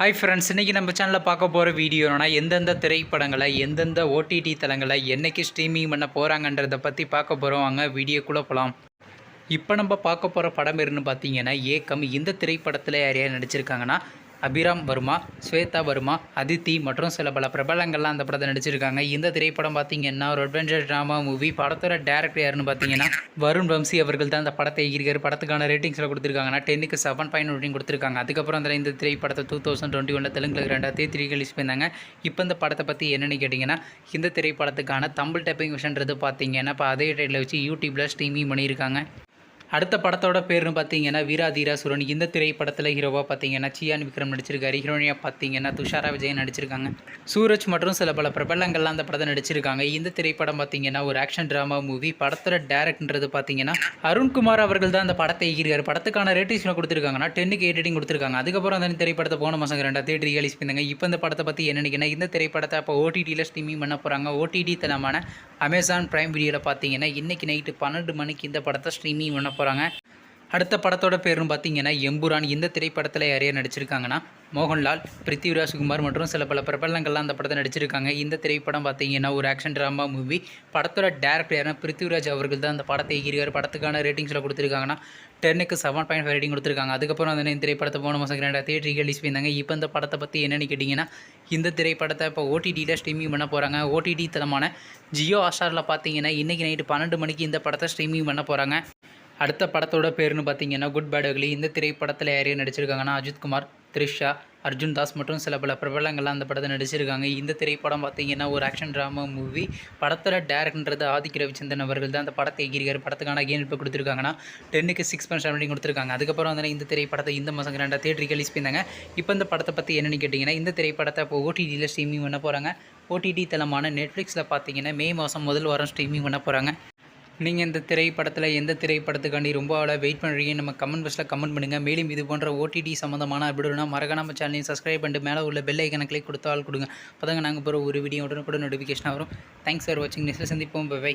Hi friends, இன்றைக்கி நம்ம சேனலில் பார்க்க போகிற வீடியோனா எந்தெந்த திரைப்படங்களை எந்தெந்த ஓடிடி தளங்களை என்றைக்கு ஸ்ட்ரீமிங் பண்ண போகிறாங்கன்றதை பற்றி பார்க்க போகிறோம். வாங்க வீடியோக்குள்ளே போகலாம். இப்போ நம்ம பார்க்க போகிற படம் இருன்னு பார்த்தீங்கன்னா ஏக்கம். இந்த திரைப்படத்தில் யார் யார் நடிச்சிருக்காங்கன்னா அபிராம் வர்மா, ஸ்வேதா வர்மா, அதித்தி மற்றும் சில பல பிரபலங்கள்லாம் அந்த படத்தை நடிச்சிருக்காங்க. இந்த திரைப்படம் பார்த்தீங்கன்னா ஒரு அட்வென்ச்சர் ட்ராமா மூவி. படத்தோட டேரக்டர் யாருன்னு பார்த்தீங்கன்னா வருண் வம்சி அவர்கள் தான் அந்த படத்தை இயக்கியிருக்காரு. படத்துக்கான ரேட்டிங்ஸில் கொடுத்துருக்காங்கன்னா 10க்கு 7.9 ரேட்டிங் கொடுத்துருக்காங்க. அதுக்கப்புறம் அந்த இந்த திரைப்படத்தை 2021 தெலுங்குல 2003 ரிலீஸ் பண்ணாங்க. இப்போ இந்த படத்தை பற்றி என்னென்னு கேட்டிங்கன்னா இந்த திரைப்படத்துக்கான தமிழ் டப்பிங் விஷன்றது பார்த்தீங்கன்னா இப்போ அதே டைட்டில் வச்சு யூடியூப்பில் ஸ்ட்ரீமிங் பண்ணியிருக்காங்க. அடுத்த படத்தோட பேர்னு பார்த்தீங்கன்னா வீராதீராசுரன். இந்த திரைப்படத்தில் ஹீரோவாக பார்த்தீங்கன்னா சியான் விக்ரம் நடிச்சிருக்காரு. ஹீரோனியாக பார்த்தீங்கன்னா துஷாரா விஜயன் நடிச்சிருக்காங்க. சூரஜ் மற்றும் சில பல பிரபலங்கள்லாம் அந்த படத்தை நடிச்சிருக்காங்க. இந்த திரைப்படம் பார்த்தீங்கன்னா ஒரு ஆக்ஷன் ட்ராமா மூவி. படத்தோட டேரக்டர்ன்றது பார்த்தீங்கன்னா அருண்குமார் அவர்கள் தான் அந்த படத்தை இயக்கியிருக்காரு. படத்துக்கான ரேட்டிங்ஸில் கொடுத்துருக்காங்கன்னா 10க்கு 8 ரேட்டிங் கொடுத்துருக்காங்க. அதுக்கப்புறம் அந்த திரைப்படத்தை போன மாதம் 2003 ரிலீஸ் பண்ணாங்க. இப்போ இந்த படத்தை பற்றி என்னென்னா இந்த திரைப்படத்தை அப்போ ஓடிடியில் ஸ்ட்ரீமிங் பண்ண போகிறாங்க. ஓடிடி தளமான அமேசான் பிரைம் வீடியோவில் பார்த்தீங்கன்னா இன்றைக்கி நைட்டு 12 மணிக்கு இந்த படத்தை ஸ்ட்ரீமிங் பண்ண போகிறாங்க. அடுத்த படத்தோட பேரும் பார்த்தீங்கன்னா எம்புரான். இந்த திரைப்படத்தில் யார் யார் நடிச்சிருக்காங்கன்னா மோகன்லால், பிருத்திவிராஜ்குமார் மற்றும் சில பல பிரபலங்கள்லாம் அந்த படத்தை நடிச்சிருக்காங்க. இந்த திரைப்படம் பார்த்தீங்கன்னா ஒரு ஆக்ஷன் ட்ராமா மூவி. படத்தோட டேரக்டர் யாருன்னா பிருத்திவிராஜ் அவர்கள் தான் அந்த படத்தை இயக்கியிருக்காரு. படத்துக்கான ரேட்டிங்ஸில் கொடுத்துருக்காங்கன்னா 10க்கு 7.5 ரேட்டிங் கொடுத்துருக்காங்க. அதுக்கப்புறம் அந்த இந்த திரைப்படத்தை போன மாதம் 2003 ரிலீஸ் பண்ணாங்க. இப்போ இந்த படத்தை பற்றி என்னென்னு கேட்டிங்கன்னா இந்த திரைப்படத்தை இப்போ ஓடிடியில் ஸ்ட்ரீமிங் பண்ண போகிறாங்க. ஓடிடி தளமான ஜியோ ஹாட்ஸ்டாரில் பார்த்தீங்கன்னா இன்றைக்கி நைட்டு 12 மணிக்கு இந்த படத்தை ஸ்ட்ரீமிங் பண்ண போகிறாங்க. அடுத்த படத்தோட பேர்னு பார்த்தீங்கன்னா குட் பேட் அக்லி. இந்த திரைப்படத்தில் யார் நடிச்சிருக்காங்கன்னா அஜித்குமார், த்ரிஷா, அர்ஜுன் தாஸ் மற்றும் சில பல பிரபலங்கள்லாம் அந்த படத்தை நடிச்சிருக்காங்க. இந்த திரைப்படம் பார்த்தீங்கன்னா ஒரு ஆக்ஷன் ட்ராமா மூவி. படத்தில் டேரக்டர்ன்றது ஆதித்ய ரவிச்சந்திரன் அவர்கள் தான் அந்த படத்தை இயக்கியிருக்காரு. படத்துக்கான கேன் இப்போ கொடுத்துருக்காங்கன்னா 10க்கு 6.7 கொடுத்துருக்காங்க. அதுக்கப்புறம் வந்து இந்த திரைப்படத்தை இந்த மாதம் 2003 ரிலீஸ் பண்ணாங்க. இப்போ இந்த படத்தை பற்றி என்னென்னு கேட்டிங்கன்னா இந்த திரைப்படத்தை இப்போ ஓடிடியில் ஸ்ட்ரீமிங் பண்ண போகிறாங்க. ஓடிடி தளமான நெட்ஃப்ளிக்ஸில் பார்த்தீங்கன்னா மே மாதம் முதல் வாரம் ஸ்ட்ரீமிங் பண்ண போகிறாங்க. நீங்கள் இந்த திரைப்படத்தில் எந்த திரைப்படத்துக்காண்டி ரொம்ப வெயிட் பண்ணுறீங்க நம்ம கமெண்ட் பாக்ஸில் கமெண்ட் பண்ணுங்கள். மேலும் இது போன்ற ஓடிடி சம்மந்தமான அப்படின்னா மறக்காம நம்ம சேனலையும் சப்ஸ்கிரைப் பண்ணிட்டு மேலே உள்ள பெல் ஐக்கனை கிளிக் கொடுத்தால் கொடுங்க. அப்போ தாங்க நாங்கள் போகிற ஒரு வீடியோ உடனுக்குடன் நோட்டிஃபிகேஷன் வரும். தேங்க்ஸ் ஃபார் வாட்சிங். நெக்ஸ்ட்டில் சந்திப்போம். பை.